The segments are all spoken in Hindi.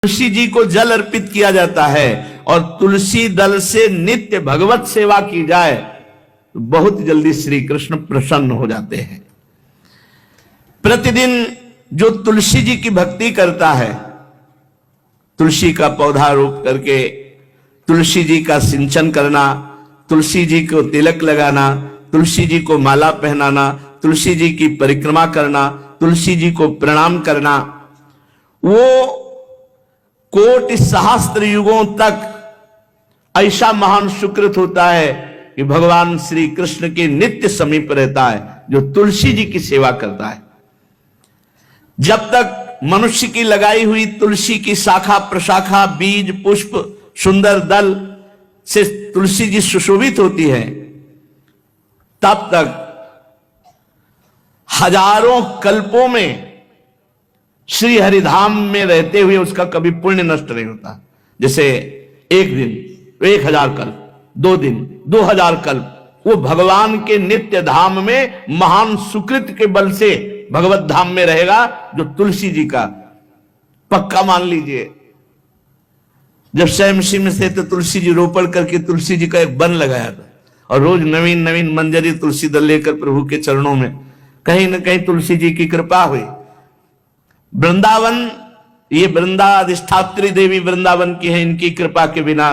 तुलसी जी को जल अर्पित किया जाता है और तुलसी दल से नित्य भगवत सेवा की जाए तो बहुत जल्दी श्री कृष्ण प्रसन्न हो जाते हैं। प्रतिदिन जो तुलसी जी की भक्ति करता है, तुलसी का पौधा रोप करके तुलसी जी का सिंचन करना, तुलसी जी को तिलक लगाना, तुलसी जी को माला पहनाना, तुलसी जी की परिक्रमा करना, तुलसी जी को प्रणाम करना, वो कोटि सहस्त्र युगों तक ऐसा महान सुकृत होता है कि भगवान श्री कृष्ण के नित्य समीप रहता है जो तुलसी जी की सेवा करता है। जब तक मनुष्य की लगाई हुई तुलसी की शाखा प्रशाखा बीज पुष्प सुंदर दल से तुलसी जी सुशोभित होती है, तब तक हजारों कल्पों में श्री हरिधाम में रहते हुए उसका कभी पुण्य नष्ट नहीं होता। जैसे एक दिन 1000 कल्प, 2 दिन 2000 कल्प, वो भगवान के नित्य धाम में महान सुकृत के बल से भगवत धाम में रहेगा, जो तुलसी जी का पक्का मान लीजिए। जब स्वयं सिंह से तो तुलसी जी रोपण करके तुलसी जी का एक वन लगाया था और रोज नवीन नवीन मंजरी तुलसी दल लेकर प्रभु के चरणों में, कहीं ना कहीं तुलसी जी की कृपा हुई। वृंदावन, ये वृंदा अधिष्ठात्री देवी वृंदावन की है, इनकी कृपा के बिना।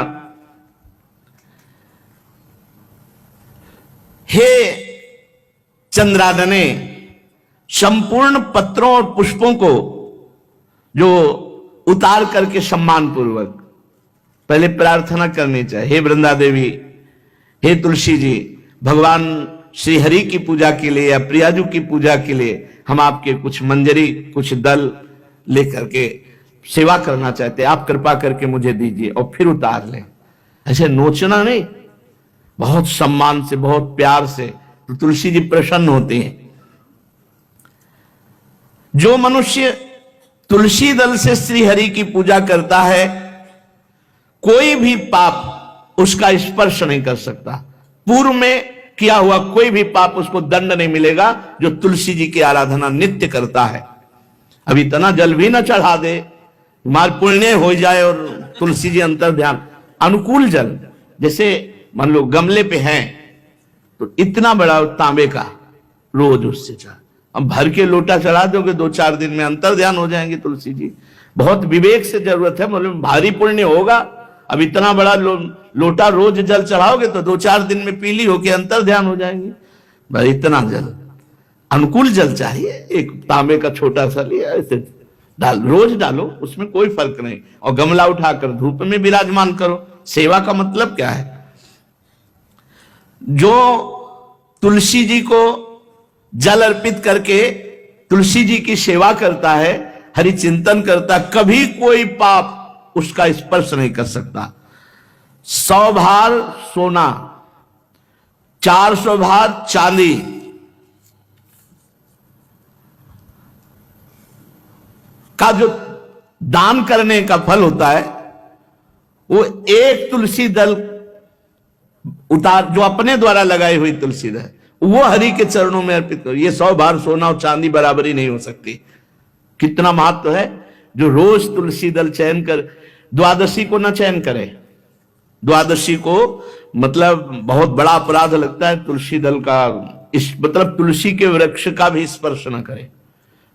हे चंद्रादने, संपूर्ण पत्रों और पुष्पों को जो उतार करके सम्मान पूर्वक पहले प्रार्थना करनी चाहिए। हे वृंदा देवी, हे तुलसी जी, भगवान श्री हरि की पूजा के लिए या प्रियाजू की पूजा के लिए हम आपके कुछ मंजरी कुछ दल लेकर के सेवा करना चाहते हैं, आप कृपा करके मुझे दीजिए, और फिर उतार लें। ऐसे नोचना नहीं, बहुत सम्मान से बहुत प्यार से, तो तुलसी जी प्रसन्न होते हैं। जो मनुष्य तुलसी दल से श्री हरि की पूजा करता है, कोई भी पाप उसका स्पर्श नहीं कर सकता। पूर्व में किया हुआ कोई भी पाप उसको दंड नहीं मिलेगा, जो तुलसी जी की आराधना नित्य करता है। अब इतना जल भी ना चढ़ा दे, मार पुण्य हो जाए और तुलसी जी अंतर ध्यान अनुकूल जल, जैसे मान लो गमले पे हैं तो इतना बड़ा तांबे का रोज उससे चढ़ा, अब भर के लोटा चढ़ा दोगे 2-4 दिन में अंतर ध्यान हो जाएंगे तुलसी जी। बहुत विवेक से जरूरत है, मतलब भारी पुण्य होगा। अब इतना बड़ा लोटा रोज जल चढ़ाओगे तो 2-4 दिन में पीली होके अंतर ध्यान हो जाएंगे। भाई इतना जल, अनुकूल जल चाहिए। एक तांबे का छोटा सा लिया, ऐसे डाल, रोज डालो, उसमें कोई फर्क नहीं, और गमला उठाकर धूप में विराजमान करो। सेवा का मतलब क्या है? जो तुलसी जी को जल अर्पित करके तुलसी जी की सेवा करता है, हरि चिंतन करता, कभी कोई पाप उसका स्पर्श नहीं कर सकता। 100 भार सोना, 400 भार चांदी, का जो दान करने का फल होता है, वो एक तुलसी दल उतार, जो अपने द्वारा लगाई हुई तुलसी दल, वो हरि के चरणों में अर्पित करो। ये 100 भार सोना और चांदी बराबरी नहीं हो सकती। कितना महत्व है। जो रोज तुलसी दल चयन कर, द्वादशी को ना चयन करे, द्वादशी को मतलब बहुत बड़ा अपराध लगता है तुलसी दल का, इस मतलब तुलसी के वृक्ष का भी स्पर्श न करे।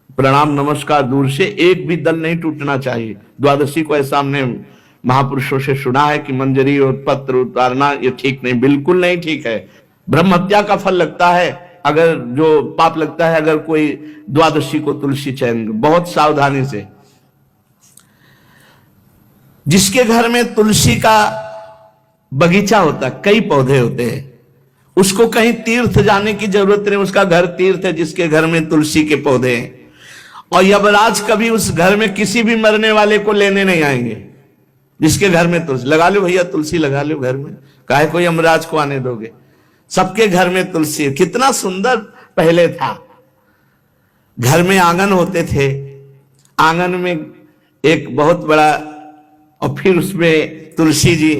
प्रणाम नमस्कार दूर से, एक भी दल नहीं टूटना चाहिए। द्वादशी को ऐसा हमने महापुरुषों से सुना है कि मंजरी और पत्र उतारना ये ठीक नहीं, बिल्कुल नहीं ठीक है। ब्रह्म हत्या का फल लगता है, अगर जो पाप लगता है अगर कोई द्वादशी को तुलसी चयन, बहुत सावधानी से। जिसके घर में तुलसी का बगीचा होता है, कई पौधे होते हैं, उसको कहीं तीर्थ जाने की जरूरत नहीं, उसका घर तीर्थ है जिसके घर में तुलसी के पौधे हैं। और यमराज कभी उस घर में किसी भी मरने वाले को लेने नहीं आएंगे जिसके घर में तुलसी। लगा लो भैया तुलसी लगा लो घर में, काहे कोई यमराज को आने दोगे? सबके घर में तुलसी। कितना सुंदर पहले था, घर में आंगन होते थे, आंगन में एक बहुत बड़ा, और फिर उसमें तुलसी जी,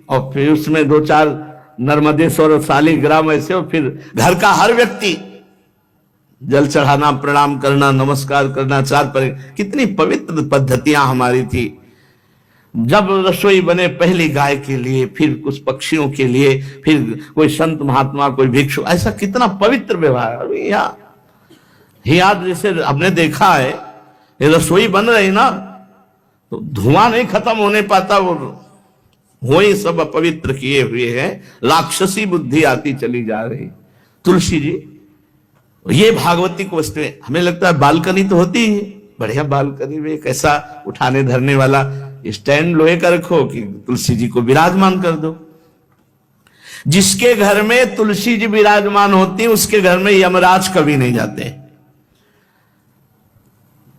और फिर उसमें 2-4 नर्मदेश्वर शालिग्राम ऐसे, और फिर घर का हर व्यक्ति जल चढ़ाना, प्रणाम करना, नमस्कार करना, 4 पर। कितनी पवित्र पद्धतियां हमारी थी। जब रसोई बने पहली गाय के लिए, फिर कुछ पक्षियों के लिए, फिर कोई संत महात्मा, कोई भिक्षु, ऐसा कितना पवित्र व्यवहार। यहाँ जैसे हमने देखा है, ये रसोई बन रही ना तो धुआं नहीं खत्म होने पाता, वो ही सब अपवित्र किए हुए हैं, राक्षसी बुद्धि आती चली जा रही। तुलसी जी, ये भागवती को वस्तुएं, हमें लगता है बालकनी तो होती है, बढ़िया बालकनी में एक ऐसा उठाने धरने वाला स्टैंड लोहे का रखो कि तुलसी जी को विराजमान कर दो। जिसके घर में तुलसी जी विराजमान होती है उसके घर में यमराज कभी नहीं जाते।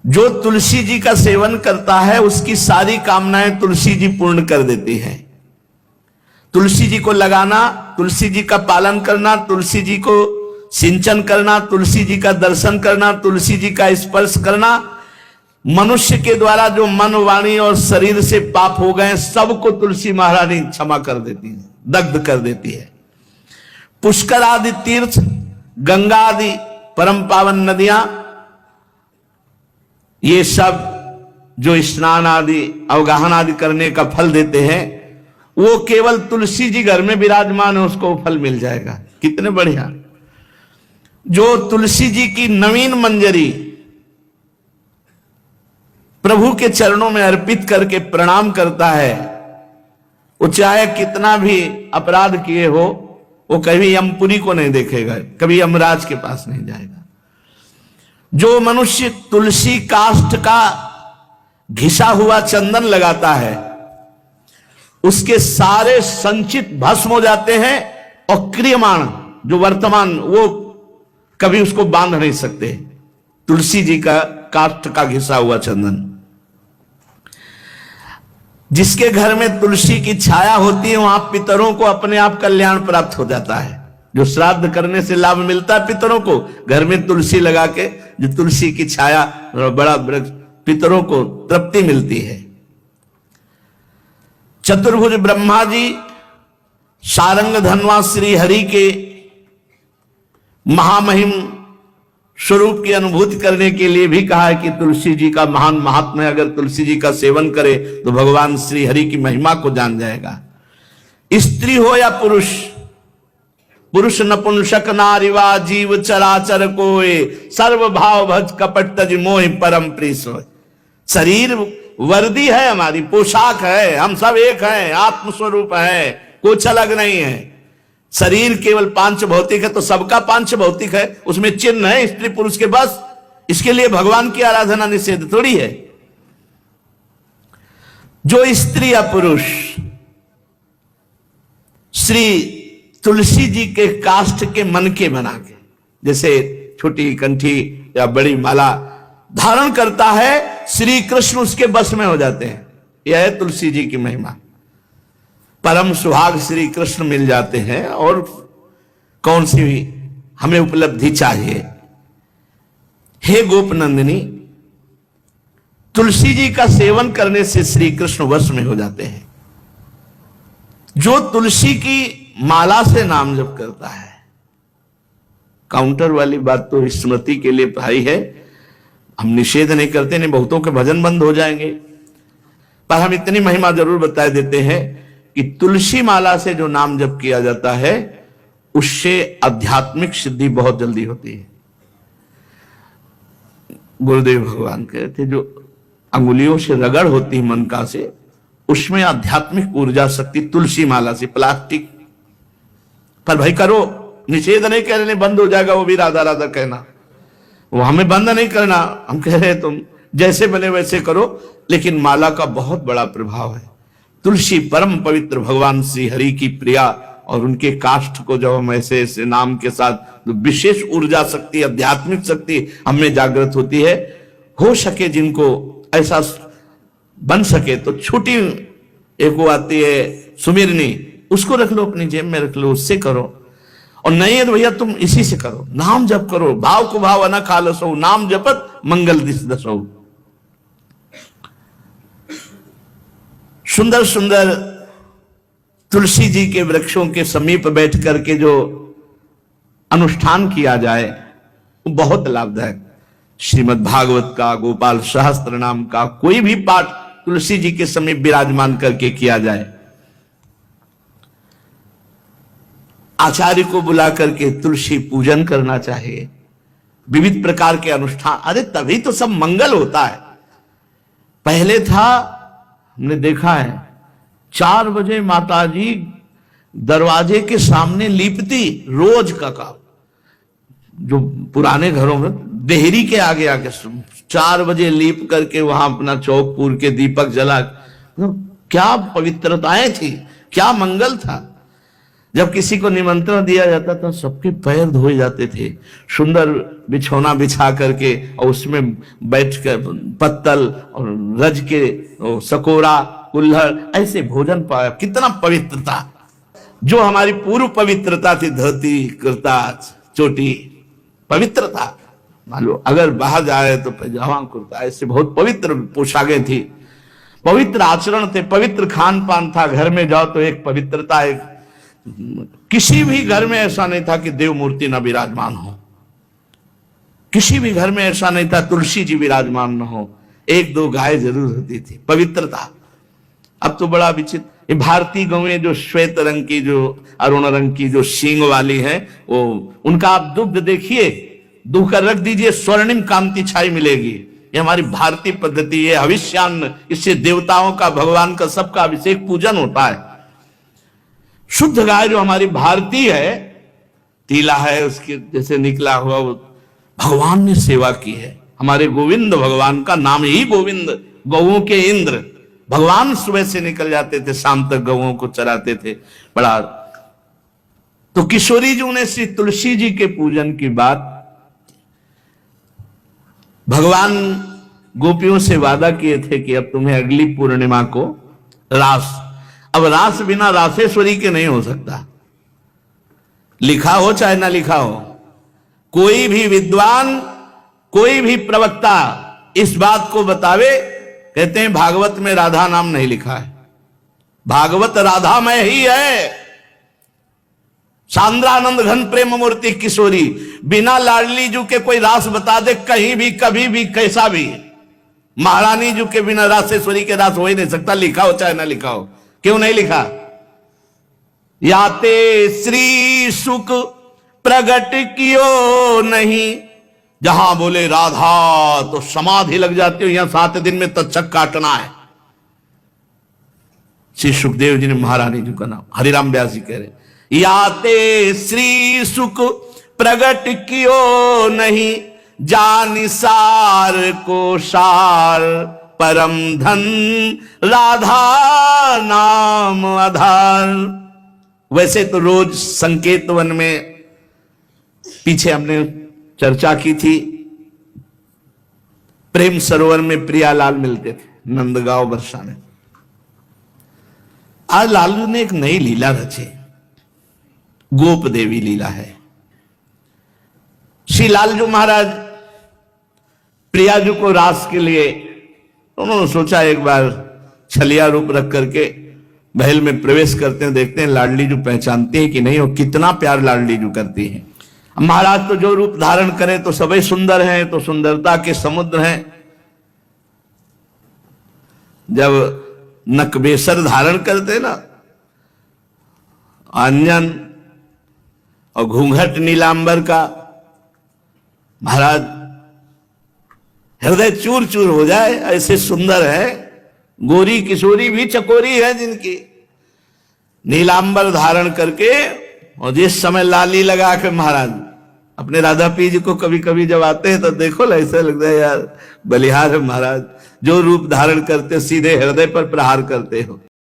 जो तुलसी जी का सेवन करता है उसकी सारी कामनाएं तुलसी जी पूर्ण कर देती हैं। तुलसी जी को लगाना, तुलसी जी का पालन करना, तुलसी जी को सिंचन करना, तुलसी जी का दर्शन करना, तुलसी जी का स्पर्श करना, मनुष्य के द्वारा जो मन, वाणी और शरीर से पाप हो गए सबको तुलसी महारानी क्षमा कर देती है, दग्ध कर देती है। पुष्कर आदि तीर्थ, गंगा आदि परम पावन नदियां, ये सब जो स्नान आदि अवगाहन आदि करने का फल देते हैं, वो केवल तुलसी जी घर में विराजमान है उसको फल मिल जाएगा। कितने बढ़िया। जो तुलसी जी की नवीन मंजरी प्रभु के चरणों में अर्पित करके प्रणाम करता है, वो चाहे कितना भी अपराध किए हो, वो कभी यमपुरी को नहीं देखेगा, कभी यमराज के पास नहीं जाएगा। जो मनुष्य तुलसी काष्ठ का घिसा हुआ चंदन लगाता है उसके सारे संचित भस्म हो जाते हैं, और क्रियमाण जो वर्तमान वो कभी उसको बांध नहीं सकते। तुलसी जी का काष्ठ का घिसा हुआ चंदन। जिसके घर में तुलसी की छाया होती है वहां पितरों को अपने आप कल्याण प्राप्त हो जाता है। जो श्राद्ध करने से लाभ मिलता है पितरों को, घर में तुलसी लगा के जो तुलसी की छाया बड़ा वृक्ष, पितरों को तृप्ति मिलती है। चतुर्भुज ब्रह्मा जी सारंग धनवा श्री हरि के महामहिम स्वरूप की अनुभूति करने के लिए भी कहा है कि तुलसी जी का महान महात्म्य, अगर तुलसी जी का सेवन करे तो भगवान श्री हरि की महिमा को जान जाएगा। स्त्री हो या पुरुष, पुरुष नपुंसक नारीवा जीव चराचर कोय, सर्व भाव भज कपट तज मोहि परम प्रिय सोय। शरीर वर्दी है, हमारी पोशाक है, हम सब एक हैं, आत्मस्वरूप है, कुछ अलग नहीं है। शरीर केवल पांच भौतिक है तो सबका पांच भौतिक है, उसमें चिन्ह है स्त्री पुरुष के, बस इसके लिए भगवान की आराधना निषेध थोड़ी है। जो स्त्री या पुरुष श्री तुलसी जी के काष्ठ के मन के बना के, जैसे छोटी कंठी या बड़ी माला धारण करता है, श्री कृष्ण उसके बस में हो जाते हैं। यह है तुलसी जी की महिमा। परम सुहाग श्री कृष्ण मिल जाते हैं, और कौन सी हमें उपलब्धि चाहिए। हे गोपनंदिनी, तुलसी जी का सेवन करने से श्री कृष्ण वश में हो जाते हैं। जो तुलसी की माला से नाम जप करता है, काउंटर वाली बात तो स्मृति के लिए भाई है, हम निषेध नहीं करते, नहीं बहुतों के भजन बंद हो जाएंगे, पर हम इतनी महिमा जरूर बता देते हैं कि तुलसी माला से जो नाम जप किया जाता है उससे आध्यात्मिक सिद्धि बहुत जल्दी होती है। गुरुदेव भगवान कहते जो अंगुलियों से रगड़ होती है मन का से, उसमें आध्यात्मिक ऊर्जा शक्ति तुलसी माला से। प्लास्टिक पर भाई करो, निषेध नहीं कह रहे, बंद हो जाएगा वो भी राधा राधा कहना, वो हमें बंद नहीं करना, हम कह रहे तुम जैसे बने वैसे करो, लेकिन माला का बहुत बड़ा प्रभाव है। तुलसी परम पवित्र भगवान श्री हरि की प्रिया, और उनके काष्ठ को जब हम ऐसे ऐसे नाम के साथ, तो विशेष ऊर्जा शक्ति, आध्यात्मिक शक्ति हमें जागृत होती है। हो सके जिनको ऐसा बन सके तो छोटी एक वो आती है सुमिरनी, उसको रख लो, अपनी जेब में रख लो, उससे करो। और नहीं है तो भैया तुम इसी से करो, नाम जप करो, भाव को भाव न खालसो, नाम जपत मंगल दिस दसो। सुंदर सुंदर तुलसी जी के वृक्षों के समीप बैठ करके जो अनुष्ठान किया जाए वो बहुत लाभदायक। श्रीमद् भागवत का, गोपाल सहस्त्र नाम का कोई भी पाठ तुलसी जी के समीप विराजमान करके किया जाए। आचार्य को बुला करके तुलसी पूजन करना चाहिए, विविध प्रकार के अनुष्ठान। अरे तभी तो सब मंगल होता है। पहले था, हमने देखा है, 4 बजे माताजी दरवाजे के सामने लीपती, रोज का काम। जो पुराने घरों में देहरी के आगे आके 4 बजे लीप करके वहां अपना चौक पूर के दीपक जला, तो क्या पवित्रताएं थी, क्या मंगल था। जब किसी को निमंत्रण दिया जाता था सबके पैर धोए जाते थे, सुंदर बिछौना बिछा करके और उसमें बैठ कर पत्तल और रज के सकोरा कुल्हड़ ऐसे भोजन पाया। कितना पवित्रता, जो हमारी पूर्व पवित्रता थी, धोती कुर्ता चोटी, पवित्रता। मान लो अगर बाहर जाए तो पैजामा कुर्ता, ऐसे बहुत पवित्र पोशाकें थी, पवित्र आचरण थे, पवित्र खान पान था। घर में जाओ तो एक पवित्रता, एक किसी भी घर में ऐसा नहीं था कि देव मूर्ति न विराजमान हो, किसी भी घर में ऐसा नहीं था तुलसी जी विराजमान न हो, 1-2 गाय जरूर होती थी, पवित्रता। अब तो बड़ा विचित्र, ये भारतीय गौएं जो श्वेत रंग की, जो अरुण रंग की, जो सींग वाली है, वो उनका आप दुग्ध देखिए, दूह कर रख दीजिए, स्वर्णिम कांति छाई मिलेगी। ये हमारी भारतीय पद्धति है, हविष्यान्न, इससे देवताओं का, भगवान का, सबका अभिषेक पूजन होता है। शुद्ध गाय जो हमारी भारतीय है, तीला है उसके जैसे निकला हुआ, वो भगवान ने सेवा की है। हमारे गोविंद भगवान का नाम ही गोविंद, गौओं के इंद्र। भगवान सुबह से निकल जाते थे, शाम तक गौओं को चराते थे। बड़ा तो किशोरी जी ने श्री तुलसी जी के पूजन की बात, भगवान गोपियों से वादा किए थे कि अब तुम्हें अगली पूर्णिमा को रास, अब रास बिना रासेश्वरी के नहीं हो सकता, लिखा हो चाहे ना लिखा हो। कोई भी विद्वान, कोई भी प्रवक्ता इस बात को बतावे, कहते हैं भागवत में राधा नाम नहीं लिखा है, भागवत राधामय ही है। सांद्रानंद घन प्रेम मूर्ति किशोरी, बिना लाडली जू के कोई रास बता दे कहीं भी, कभी भी, कैसा भी। महारानी जू के बिना रासेश्वरी के रास हो ही नहीं सकता, लिखा हो चाहे ना लिखा हो। क्यों नहीं लिखा? याते श्री सुख प्रगट कियो नहीं, जहां बोले राधा तो समाधि लग जाती हो, यहां 7 दिन में तक्षक काटना है। श्री सुखदेव जी ने महारानी जी का नाम, हरिराम व्यास जी कह रहे, याते श्री सुख प्रगट कियो नहीं, जान सार को सार परम धन, राधा नाम आधार। वैसे तो रोज संकेत वन में, पीछे हमने चर्चा की थी, प्रेम सरोवर में प्रियालाल मिलते थे, नंदगांव वर्षा में। आज लालू ने एक नई लीला रची, गोप देवी लीला है। श्री लालजू महाराज प्रियाजू को रास के लिए उन्होंने सोचा एक बार छलिया रूप रख करके महल में प्रवेश करते हैं, देखते हैं लाडली जू पहचानती है कि नहीं, और कितना प्यार लाडली जू करती है। महाराज तो जो रूप धारण करें तो सभी सुंदर हैं, तो सुंदरता के समुद्र हैं। जब नकबेसर धारण करते ना, अंजन और घूंघट नीलांबर का, महाराज हृदय चूर चूर हो जाए, ऐसे सुंदर है। गोरी किशोरी भी चकोरी है जिनकी, नीलांबर धारण करके, और जिस समय लाली लगा के महाराज अपने राधा पी जी को कभी कभी जब आते हैं तो देखो ऐसा लगता है यार बलिहार है महाराज, जो रूप धारण करते सीधे हृदय पर प्रहार करते हो।